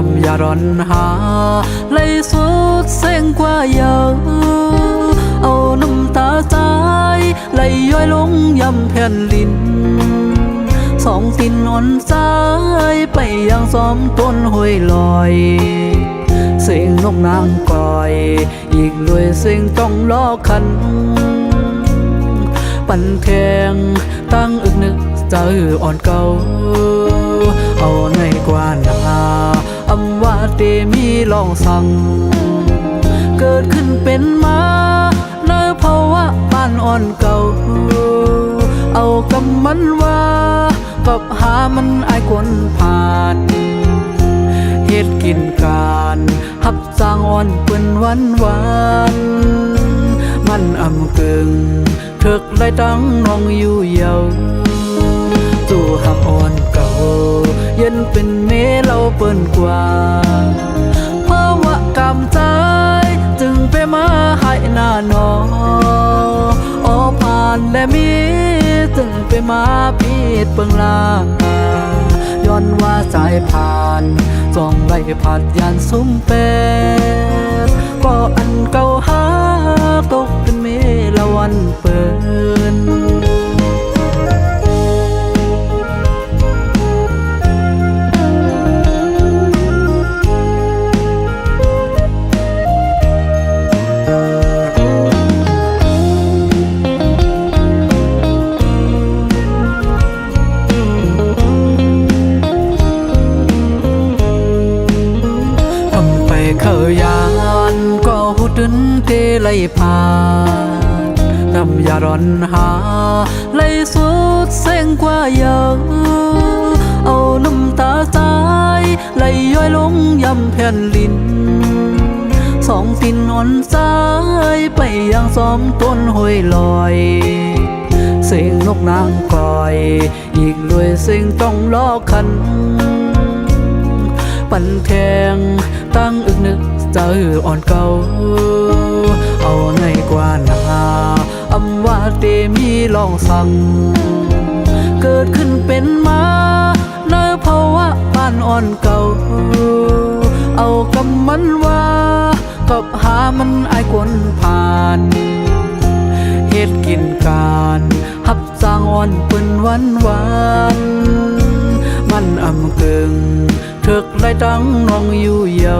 ำอย่าร้อนหาไหลสุดเส้นกว่าเยอะเอาน้ำตาใจไหลย้อยลงยำแผ่นลิ้นสองตินอ่อนใจไปยังซ้อมต้นห้วยลอยเสียงนกนางก่อยอีกด้วยเสียงต้องล้อคันปั่นแทงตั้งอึกนึกใจอ่อนเก่าเอาในกว่านาอำว่าเตมีลองสั่งเกิดขึ้นเป็นมาในภาวะบ้านอ่อนเก่าเอากำมันว่ากับหามันอายคนผ่านเฮ็ดกินการหับสร้างอ่อนเปิ้นวันมันอำกึ่งเถิกไล่ตั้งน้องอยู่เยาจู่หักอ่อนเก่าเย็นเป็นเมเราเปิ้นกว่าเพราะว่ากำใจจึงไปมาให้หน้าหนอผ่านและมีจึงไปมาพีดเปิงลาย้อนว่าสายผ่านส่องไล่ผัดยานซุ้มเป็ดก็อันเก่าหาตกเป็นเมละวันเปินเทไหลผ่านน้ำอย่าร้อนหาไหลสุดเส้นกว่าเยอะเอาน้ำตาใจไหลย้อยลงยำแผ่นลิ้นสองตินอ่อนใจไปยังซ้อมต้นห้วยลอยเสียงนกนางก่อยอีกด้วยเสียงต้องล้อคันปั่นแทงตั้งอึกนึกใจอ่อนเก่าเอาในกว่านาอำว่าเตมีลองสั่งเกิดขึ้นเป็นมาในภาวะบ้านอ่อนเก่าเอากำมันว่ากับหามันอายคนผ่านเฮ็ดกินการหับสร้างอ่อนเปิ้นวันมันอำกึ่งเถิกไล่ตั้งน้องอยู่เยา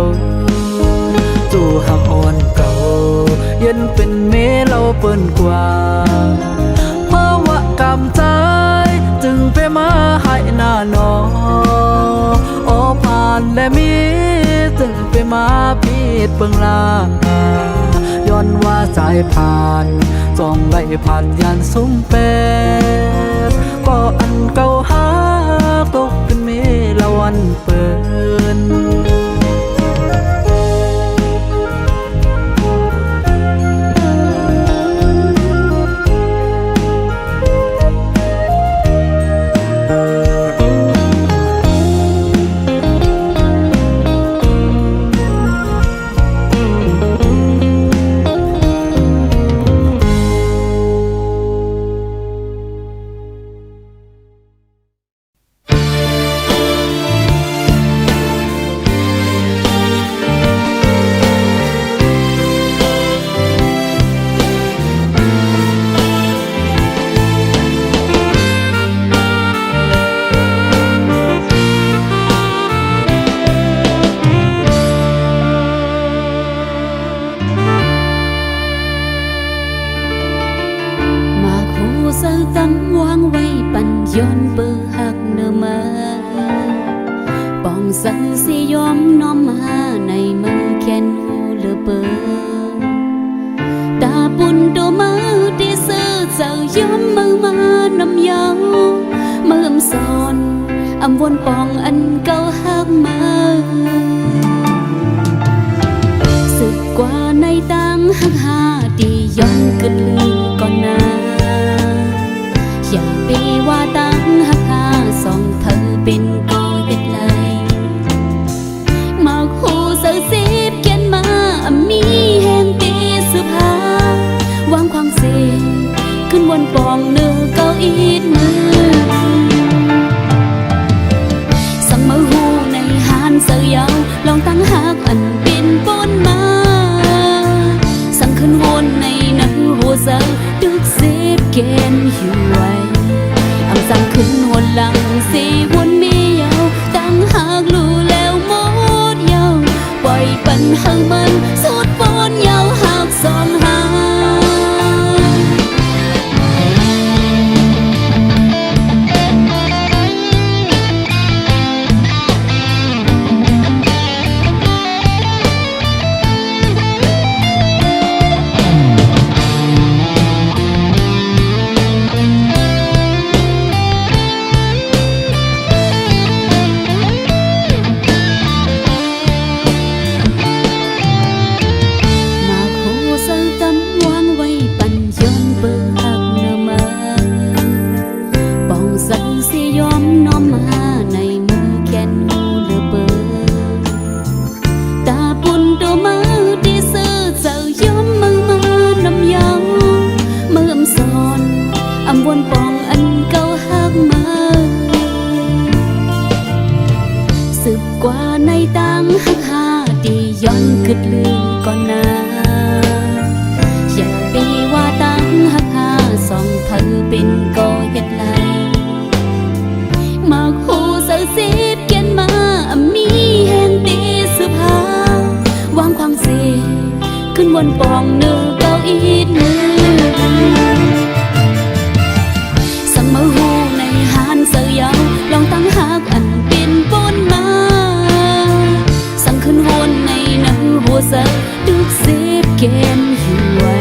จู่หักอ่อนเก่าเย็นเป็นเมเราเปิ้นกว่าเพราะว่ากำใจจึงไปมาให้หน้าหนอผ่านและมีจึงไปมาพีดเปิงลาย้อนว่าสายผ่านส่องไล่ผ่านยานซุ้มเป็ดก็อันเก่าหาตกเป็นเมละวันเปิ้นสังสิยอมน้อมหาในมือแขนหูเลือเปิงตาปุ่นตัวมือที่ซื้อเจ้ายอมมือมานำเยามือสอนอำวนปองอันเก่าหักมาสึกกว่าในตังหักหาที่ย้อนขึ้นลือก่อนนาอย่าไปว่าตังหักหาสองเธอเป็นก่อเด็ดเลยสิบเขียนมามีแห่งตีสุภาวางความเสียขึ้นบนปองเนื้อเก้าอี้มือสั่งมือหูในหานเสือยาว นหลังสิวนมีเยาตั้งหากรู้แล้วหมดเยาปล่อยปัญหามันสุดปนเยาหากสองหากว่าในตังหักหาดีย้อนกึดลืมก่อนนาอย่าปีว่าตังหักหาสองเธอเป็นก็เฮ็ดไรมาคู่เสือสิบเกียนมามีแห่งตีสุภาวางความเสียขึ้นบนปองเนื้อเก้าอีดมือสังมาหูในหานเสือยาวลองตั้งหักอันเป็นปนมาขึ้นวนในนังหัวเสือดึกเสียเกมอยู่ไว้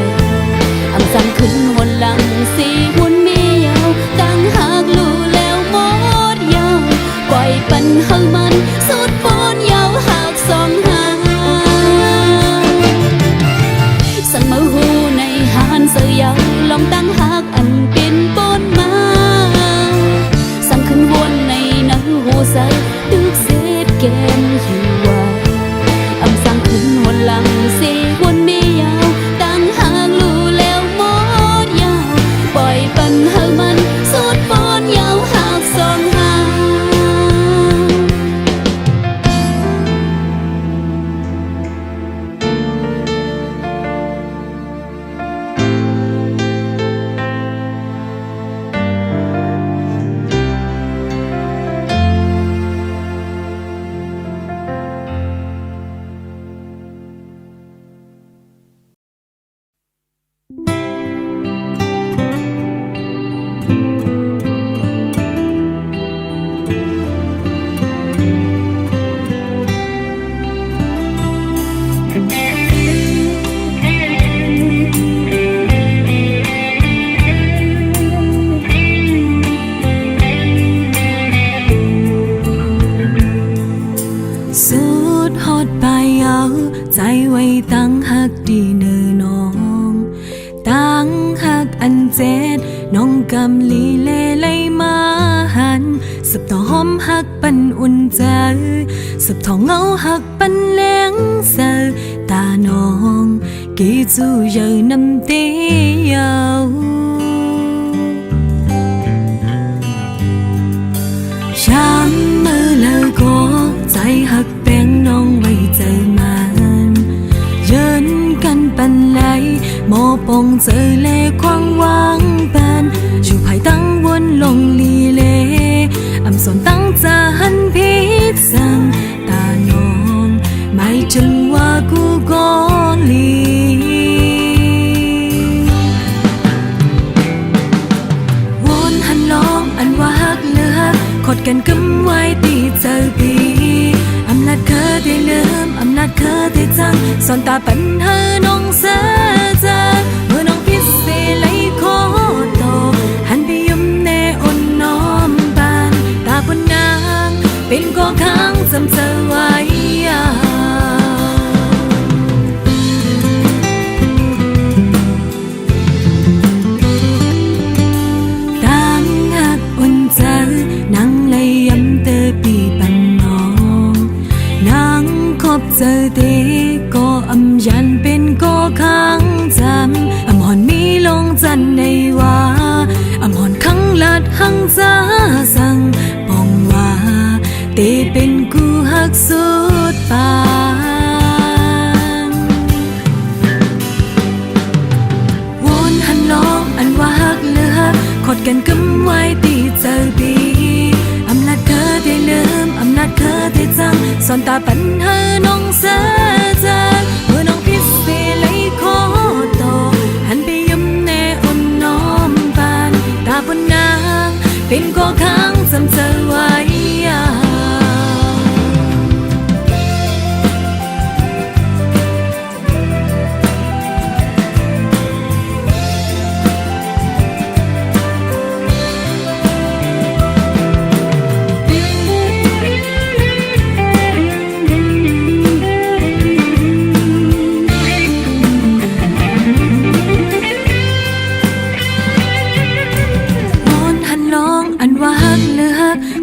อำสั่งขึ้นวนหลังสีวนมียาวตั้งหากรู้แล้วหมดยาวปล่อยปัญหามันสุดปนยาวหากสองหาสั่งมาหูในหานเสือยาวลองตั้งหากอันเป็นปนมาสั่งขึ้นวนในนังหัวเสือดึกเสียเกมอยู่ไว้ขึ้นวนหลังสิวนมียาวตั้งหากรู้แล้วหมดยาวปล่อยปัญหามันสุดปนยาวหากสองหาใจไว้ตั้งหักดีเนื้อน้องตั้งหักอันเจ็ดน้องกำลีเล่ไลมาหันสับต่อหอมหักปันอุ่นใจสับทองเงาหักปันเลี้ยงเสือตาน้องกีจูเยอะน้ำเตียวช้ำมือเลยก็ใจหักแป้งน้องไว้เจอมันเยินกันปันไหลโมปงเจอเล่ควางวางปันชูภายตั้งวนลงลีเล่อำสนตั้งจะหันพิษสังตาน้องไม่จึงว่ากูก็ลีวนหันลองอันว่าหักเลือกขดกันกำไว้ตีเจอปีอำนาจเคยได้ลืมอำนาจเคยได้จังสอนตาปัญหาน้องเสียใจเมื่อน้องพิเศษไหลโคโตหันไปยิ้มแน่อ่อนน้อมบานตาบนนางเป็นก็ค้างจำเธอไว้ตั้งหักอุ่นใจนั่งเลยย้ำเตอปีปันน้องนั่งคบเจอเด็กก็อำยันเป็นก็ค้างจำอำหอนมีลงจันในว่าอำหอนขังลัดหังจ้าสั่งปองว่าเตเป็นกูหักสุดปานวนหันลองอันว่าหักเลือกขดกันกำไว้ตีเจอปี ก็ค้างจำเธอไว้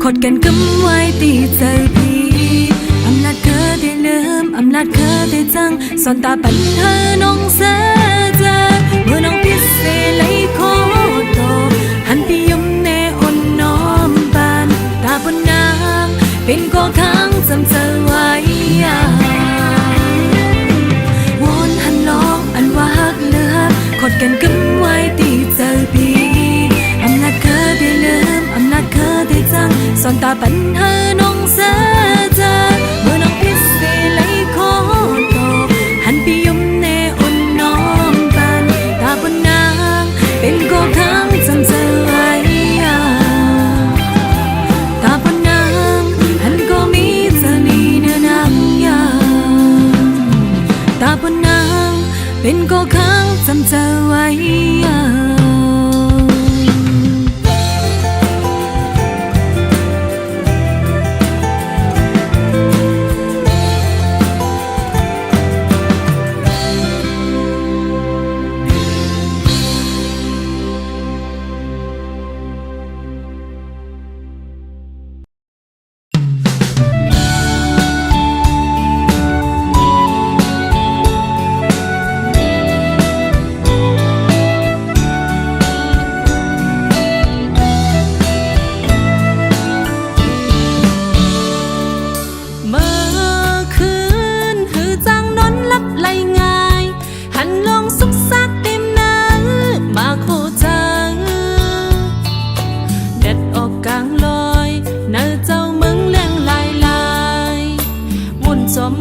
ขดกันกำไว้ตีเจอพี่อำนาจเธอได้ลืมอำนาจเธอได้จังสอนตาปัญหาน้องเสียใจเมื่อน้องพิเศษเลยขอโตหันไปยมแน่อ่อนน้อมบานตาบนนางเป็นก็ค้างจำเธอไว้วอนหันลองอันว่าฮักเลือกขดกันกำไว้ตีเจอพี่อำนาจเธอได้ลืมอำนาจเธอได้จังสอนตาปัญหาน้องเสียใจเมื่อน้องพิเศษเลยขอโตหันไปยมแน่อ่อนน้อมบานตาบนนางเป็นก็ค้างจำเธอไว้ตาบนนางหันก็มีเธอนี่เนื้อนางยาตาบนนางเป็นก็ค้างจำเธอไว้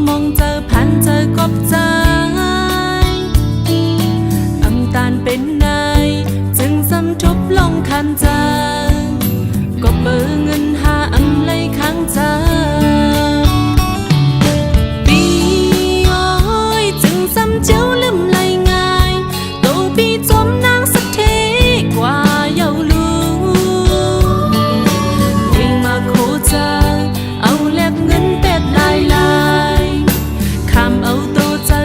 มองเจอพันเจอกบใจอำตาลเป็นนายจึงซ้ำทุบลงคันใจก็เปิดเงินหาอำเลยค้างใจปีอ้อยจึงซ้ำเจ้าลืมไหลง่ายโตปีจมนางสักทีกว่าเยาลูวิ่งมาโคจาเอาแลกเงินเป็ดลายคำเอาตัวเจอ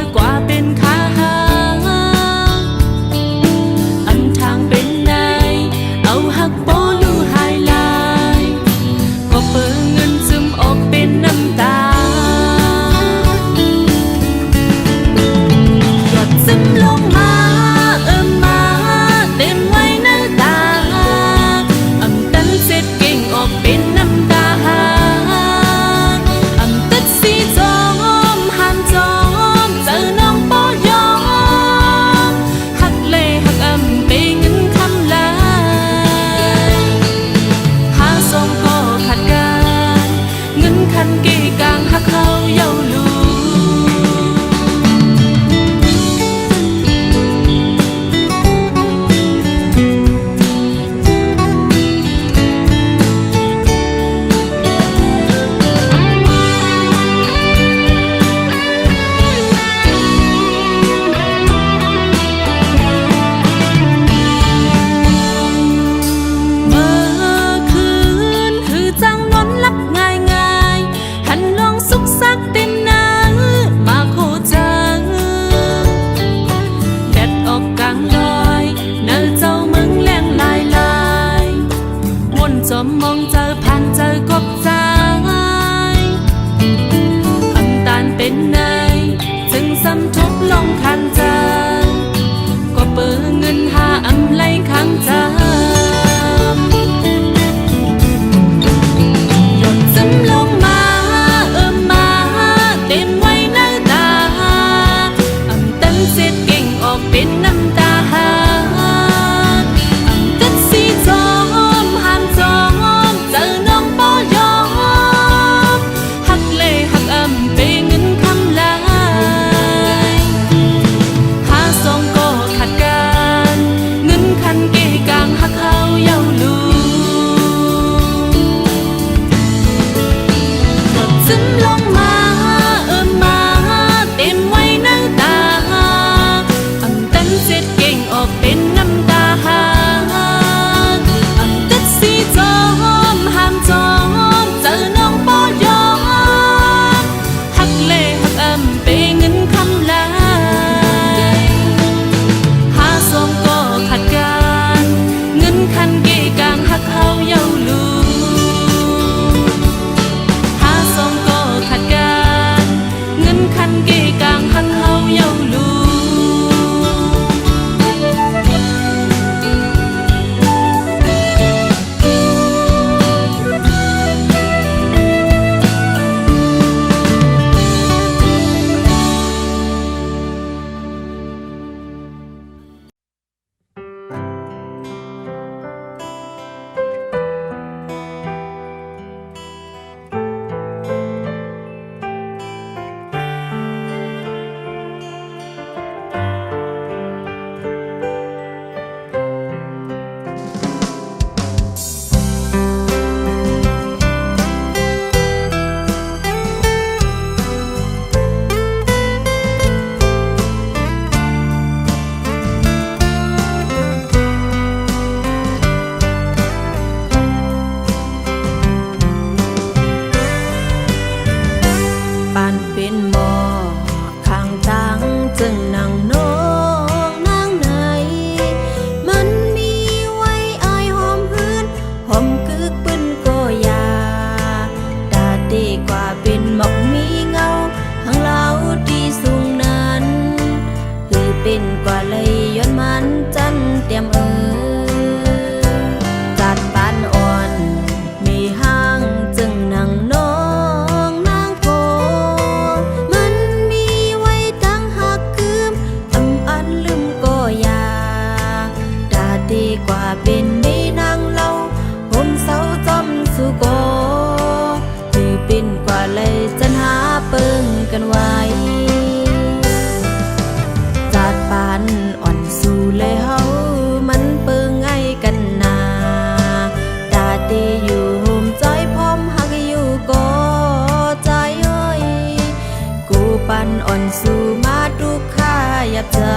สู่มาทุกข้าอยากเจอ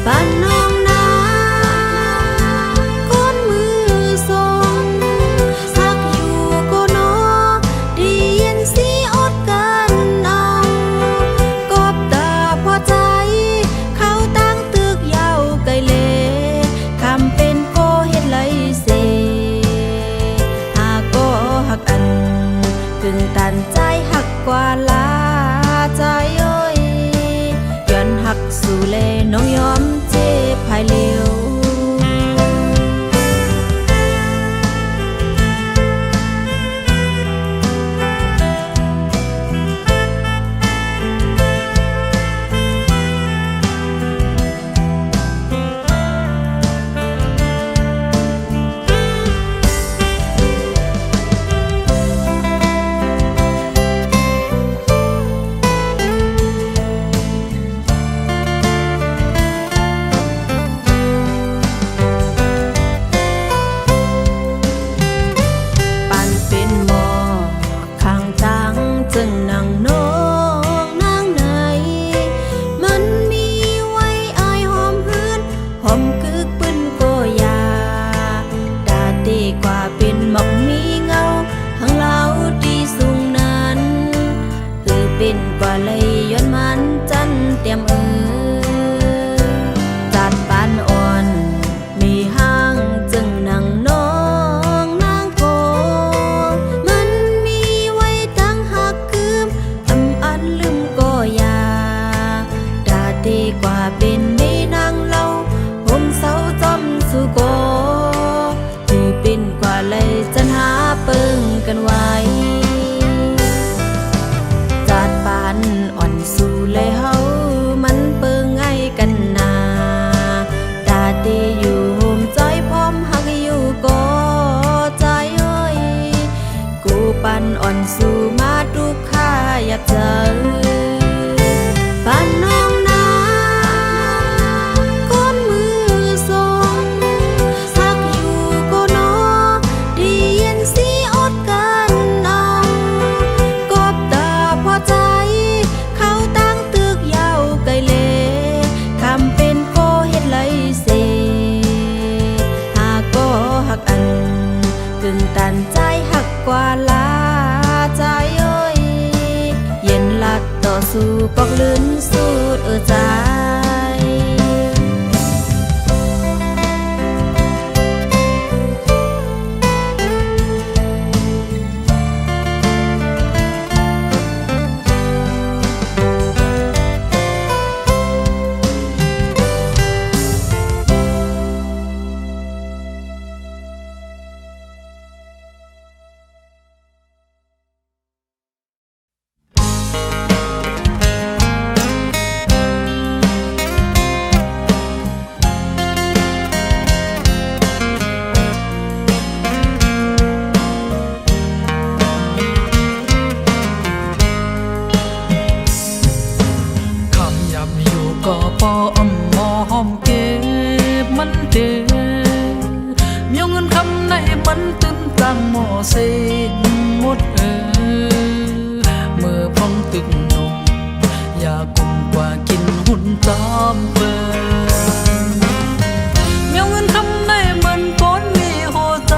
บ้านน้องนาคนมือสองสักอยู่ก็นอได้ยินเสียอดกันเอากบตาพอใจเขาตั้งตึกยาวไกลเลคำเป็นโกเฮ็ดไรเสหาก็หักอันกึ่งตันใจหักกว่าลาใจเอ้ยย้อนหักสู่เลน้องยอมเจ็บภายเร็วจึงนั่งนอกนั่งไหนมันมีไว้อายหอมเฮือนหอมกึกปืนก็ยาดาดีกว่าเป็นหมอกมีเงาหังเล่าที่สูงนั้นคือเป็นกว่าเลยย้อนมันจันเตรียมจัดปานอ่อนมีห้างจึงนั่งนอกนั่งโกมันมีไว้ตั้งหักคืมอำอันลืมก็ยาดาดีกว่าเป็นได้นั่งเล่าห่มเสาจอมสู่โกที่เป็นกว่าเลยจันหาเปิงกันไว้จัดปานอ่อนสู่เลยเฮามันเปิงไงกันนาดาดีอยู่ห่มใจพร้อมหักอยู่ก็ใจเอ้ยกูปันอ่อนสู่มาทุกข้าอยากเจอปันน้องนาคนมือสองสักอยู่ก็นอได้ยินเสียอดกันเอากบตาพอใจเขาตั้งตึกยาวไกลเลคำเป็นโกเฮ็ดไรเสหาก็หักอันกึ่งตันใจหักกว่าลาใจเอ้ยเย็นลัดต่อสู้ปอกลื่นสูดใจ เส้นหมดเมื่อพ้องตึกนมอยากกุมกว่ากินหุ่นตามเปิดเมียวเงินคำในมันก้นมีหัวใจ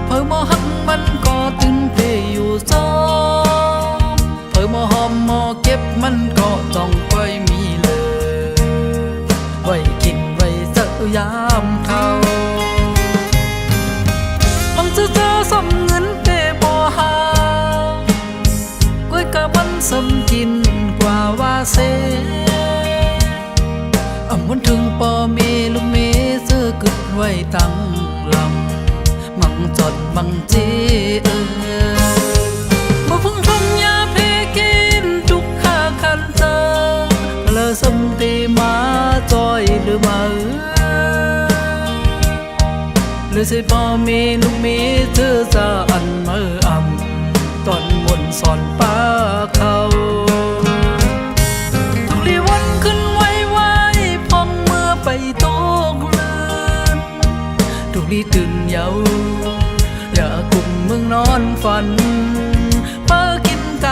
เพิ่มมอหักมันก็ตึงเปอยู่ซ้อมเพิ่มมอหอมมอเก็บมันก็ต้องไปมีเลยไว้กินไว้สักยามเขาจะเจอสำเงินเตบ่หาก้วยกะมันสำกินกว่าว่าเสอำวันถึงปอเมลูกเมซื้อกึดไว้ตั้งลำมังจดมังเจบ่พึ่งทงยาเพกินทุกข้าคันเจอเลอสำตีมาจอยหรือมาหรือสิพ่อมีลูกมีเธอจะอันเมื่ออ่ำตอนมนสอนป้าเขาทุกลีวันขึ้นไว้ไว้พองเมื่อไปตกเลือนทุกลีตื่นเยาอย่ากุมมึงนอนฝันป้ากินก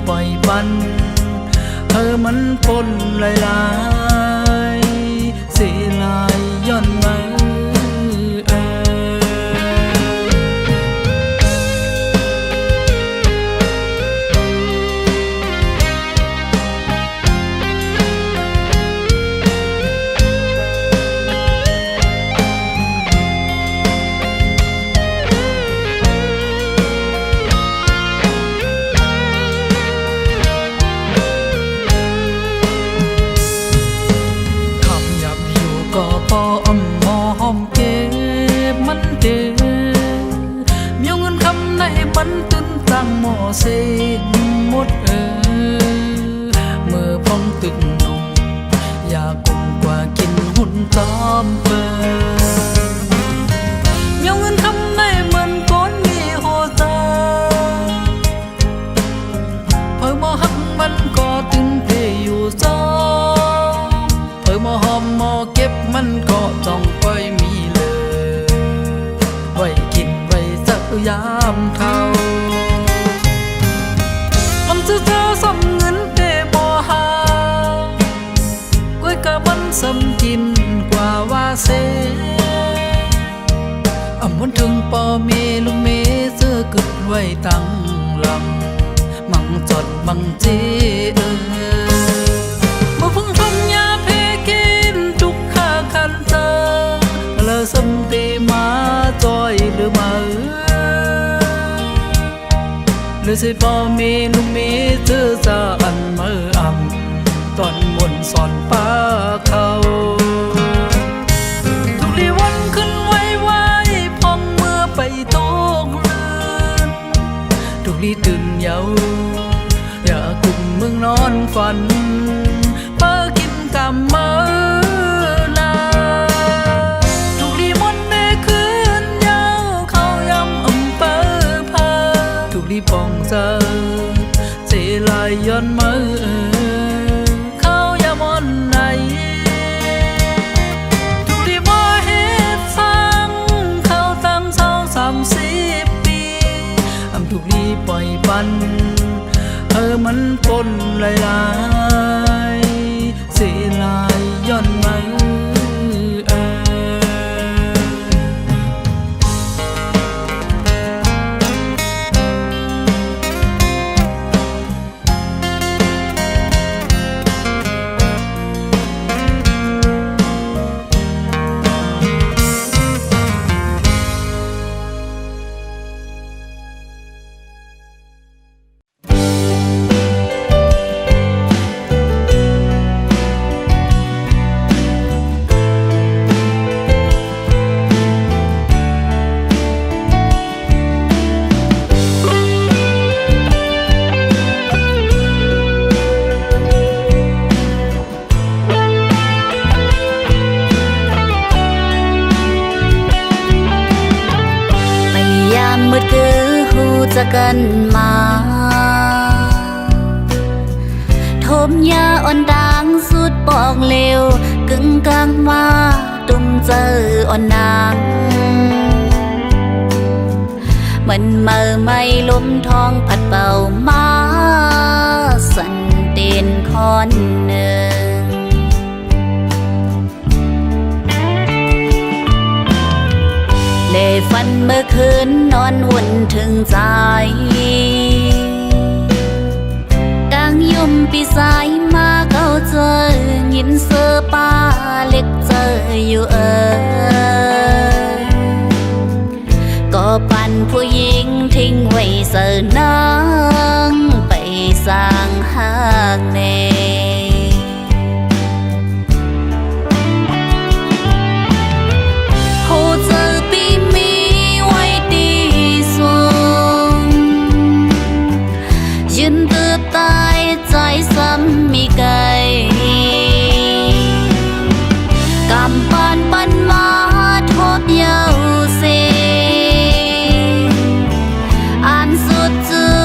ปล่อยปันมันปนหลายๆเสียลายย้อนมาก็พออ้อมหอหอมเก็บมันเด้มีเงินคำในบันตึนตั้งหม้อเสียหมดเมื่อพ้องตึกนมอยากกุมกว่ากินหุ่นตอมเปิมีเงินคำในมันก้อนมีโหตาเพิ่มมอหักมันก็ตึงเตอยู่จอเพิ่มมอหอมมอเก็บมันก็จ้องไว้มีเลยไว้กินไว้สักยามเท่ามันจะเจอสำเงินเตบ่หาก้วยกะมันสำกินกว่าว่าเสมันถึงปอเมลุเมเสื้อกึดไว้ตั้งลำมังจดมังเจบ่พึ่งทำยาเพกินทุกข้าคันเธอแล้วสำตีมาจอยหรือมาหรือสิพอมีลุงมีเธอจะอันมืออ่ำตอนมนสอนป้าเขาทุกทีวันขึ้นไว้พองเมื่อไปตกเลือนทุกทีตื่นเยาอย่ากุมมึงนอนฝันป้ากินกำมือนาทุกทีมันเมื่อคืนเยาเขายำเปิดพาทุกทีปองเจอเจลายย้อนมือเขายำอ่อนไหนทุกทีบ่เฮ็ดฟังเขาตั้ง30 ปีทุกทีปล่อยปันมันปนหลายๆเสียลายย้อนมามืดคือหูจะกันมาทมยาอ่อนดังสุดปองเลวกึ่งกลางมาตุ้มเจออ่อนนางมันเมื่อไม่ลมทองผัดเป่ามาสันเตียนคอนหนึ่งเลฟันเมื่อคืนนอนวุ่นถึงใจดังยุ่มปีสายมาเก้าเจอยินเสือป้าเล็กเจออยู่ก็ปันผู้หญิงทิ้งไว้เสือนางไปสร้างหากเนมีไก่กำปานปันมาทบเยาเสอ่านสุดจือ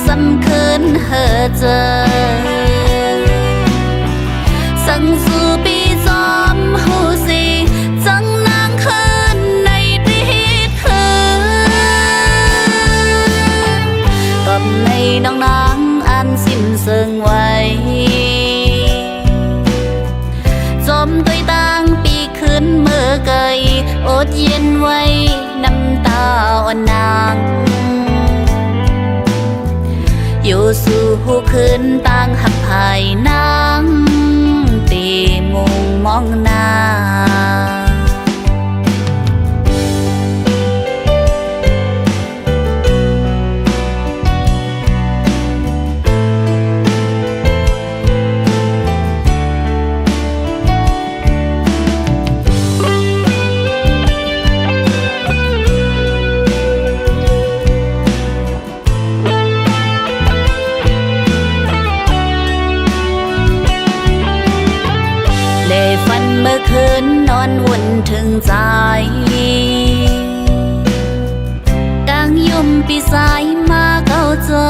สำคืนเฮอเจอสังสู่ปีจอมหูสีจังนางคืนในติดคืนกับในน้องนางอันสิ อดเย็นไว้น้ำตาอ่อนนางอยู่สู่หูคืนต่างหักภายนางตีมุงมองหน้าฝันเมื่อคืนนอนวุ่นถึงใจกลางยุ่มปีสายมาเก้าเจอ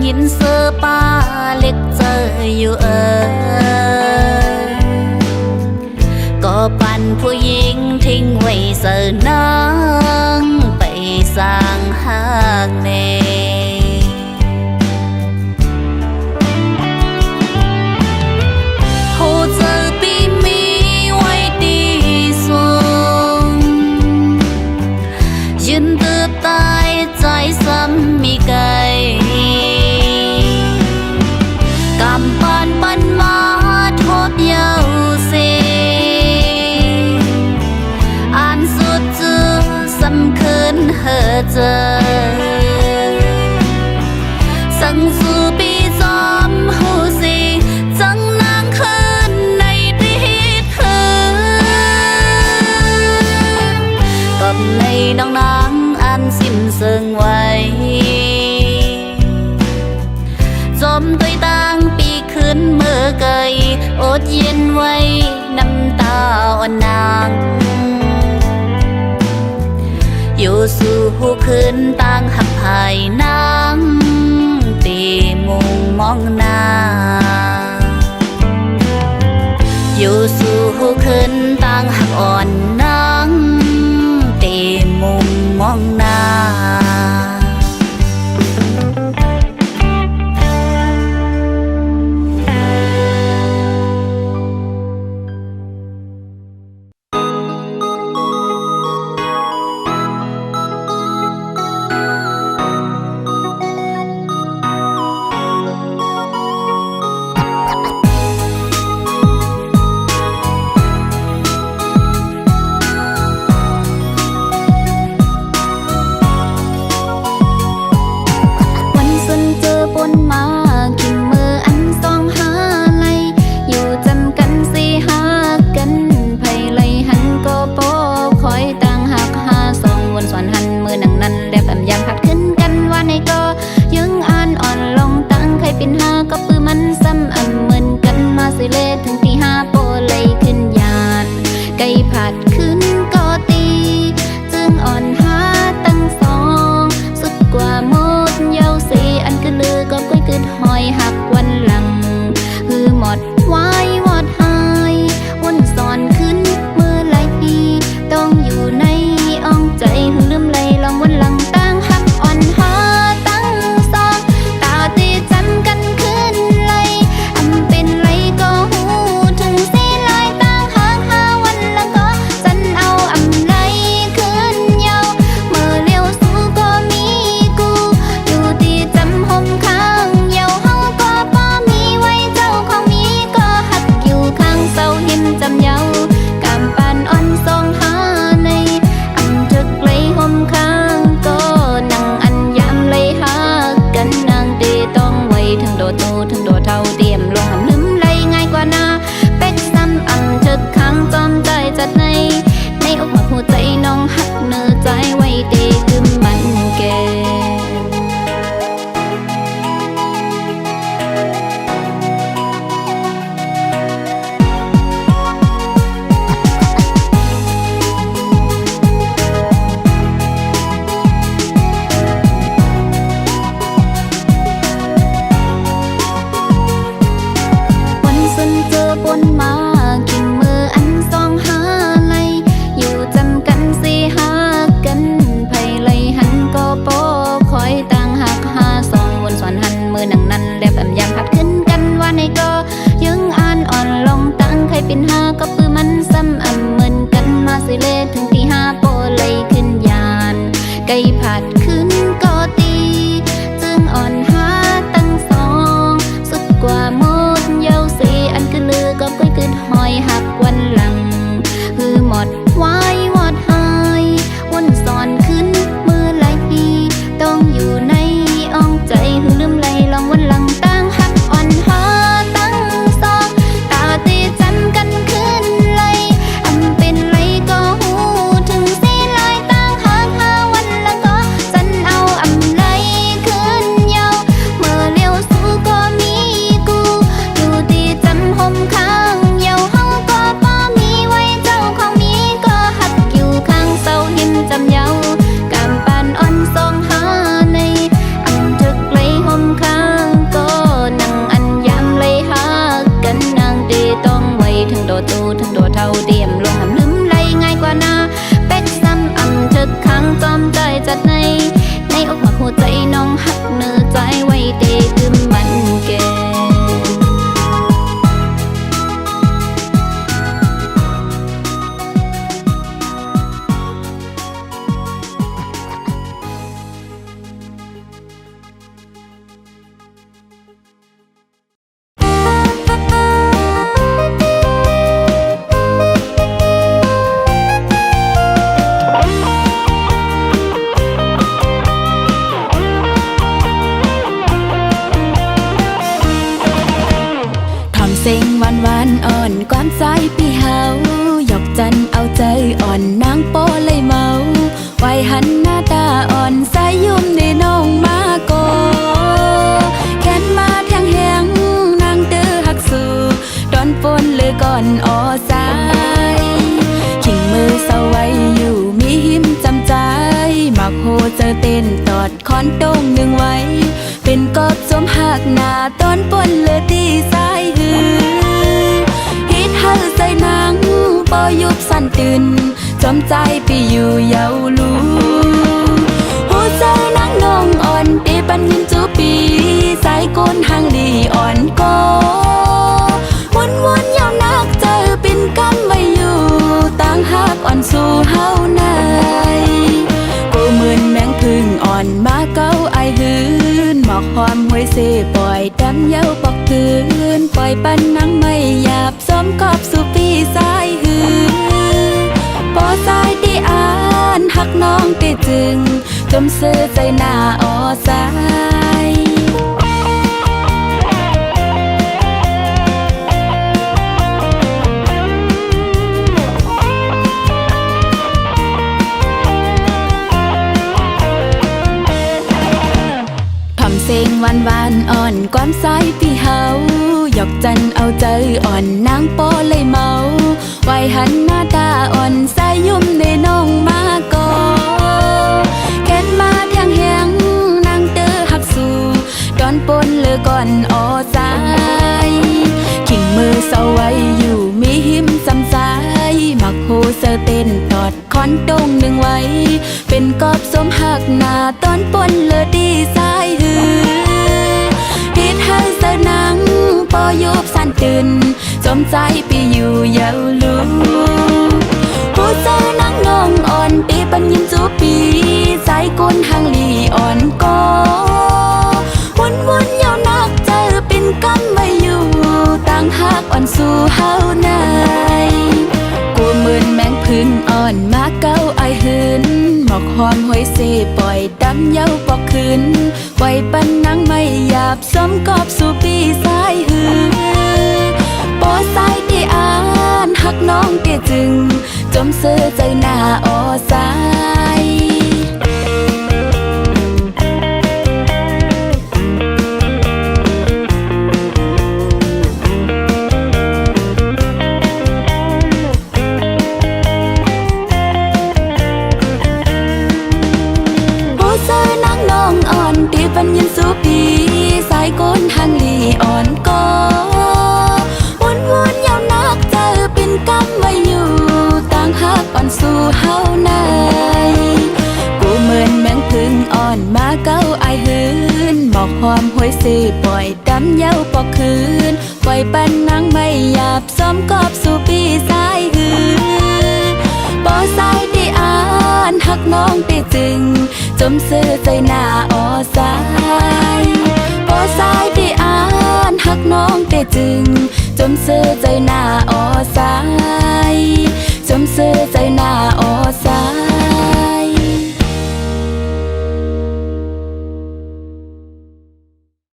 ยินเสือป้าเล็กเจออยู่ก็ปั่นผู้หญิงทิ้งไว้เสือนางไปสร้างหากเนมีไกกำปันปันมาทดเยาวเสอ่านสุดเจอสำคืนเฮอเจอสังสู่ปีจอมหูสีจังนางคืนในที่เธอกบในน้องนางอันสิ้นเสื่องไว้จมตัวต่างปีคืนเมื่อไกลอดเย็นไว้น้ำตาอ่อนนางอยู่สู่หูคืนต่างหักภายนางตีมุงมองหน้าอยู่สู่หูคืนต่างหักอ่อนนางตีมุงมองหน้าน ความใจพี่เฮาหยอกจันเอาใจอ่อนนางโปเลยเมาไว้หันหน้าตาอ่อนสายยุ่มในน้องมาโกแค้นมาเทียงแหงนางเตอหักสู่ดอนปนเลยก่อนอสายขิงมือเศร้าไว้อยู่มีหิมจำใจมักโหเจอเต้นตอดคอนตรงหนึ่งไว้เป็นกอบสมหักหน้าตอนปนเลยตีสายหือฮิตเฮาใส่นางปอยุบสั่นตื่นจอมใจปีอยู่เยาลูหูเจอนางนองอ่อนปีปันยินจูปีสายก้นหางลีอ่อนก็วนยาวนักเจอเป็นกำไว้อยู่ต่างหากอ่อนสู่เฮาในกูเหมือนแมงพึ่งอ่อนมาเก้าไอหืนหมอกความห้วยเสปล่อยดำเย้าปอกคืนปล่อยปันนังไม่หยาบซ้อมกอบสู่ปีสายหืนปอสายที่อ่านหักน้องติจึงจมเสื้อใจหน้าออสายเสียงหวานอ่อนความสายพี่เฮาหยอกจันเอาใจอ่อนนางโปเลยเมาไว้หันหน้าตาอ่อนสายยุ่มในน้องมาโกแค้นมาเทียงแหงนางเตอหักสู่ดอนปนเลยก่อนอสายขิงมือเศร้าไว้อยู่มีหิมจำสายมักโหเสอเต้นตอดคอนตรงหนึ่งไว้เป็นกอบสมหักหน้าตอนปนเลยดีสายหือฮิตเฮาเสอนังปอยุบสั่นตื่นจอมใจปีอยู่เยาลูหูเจอนางนองอ่อนปีปันยินจูปีสายก้นหางลีอ่อนก็วนยาวนักเจอเป็นกำไว้อยู่ต่างหากอ่อนสู่เฮาในกูเหมือนแมงพึ่งอ่อนมาเก้าไอหืนหมอกหอมห้อยเสปล่อยดำเย้าปอกคืนไว้ปันนังไม่หยาบซ้อมกอบสู่ปีสายหือปอสายที่อ่านหักน้องเกจึงจมเสื้อใจหน้าออสายตีปันยินสู่ปีสายก้นหางลีอ่อนก็วนยาวนักเจอเป็นกำไว้อยู่ต่างหากอ่อนสู่เฮาในกูเหมือนแมงพึ่งอ่อนมาเก้าไอหืนหมอกความห้วยเสปล่อยดำเย้าปอกคืนปล่อยปันนังไม่หยาบซ้อมกอบสู่ปีสายหืนปอสายที่อ่านหักน้องติจึงจมเสื้อใจหน้าออสายปอสายที่อ่านหักน้องติจึงจมเสื้อใจหน้าออสายจมเสื้อใจ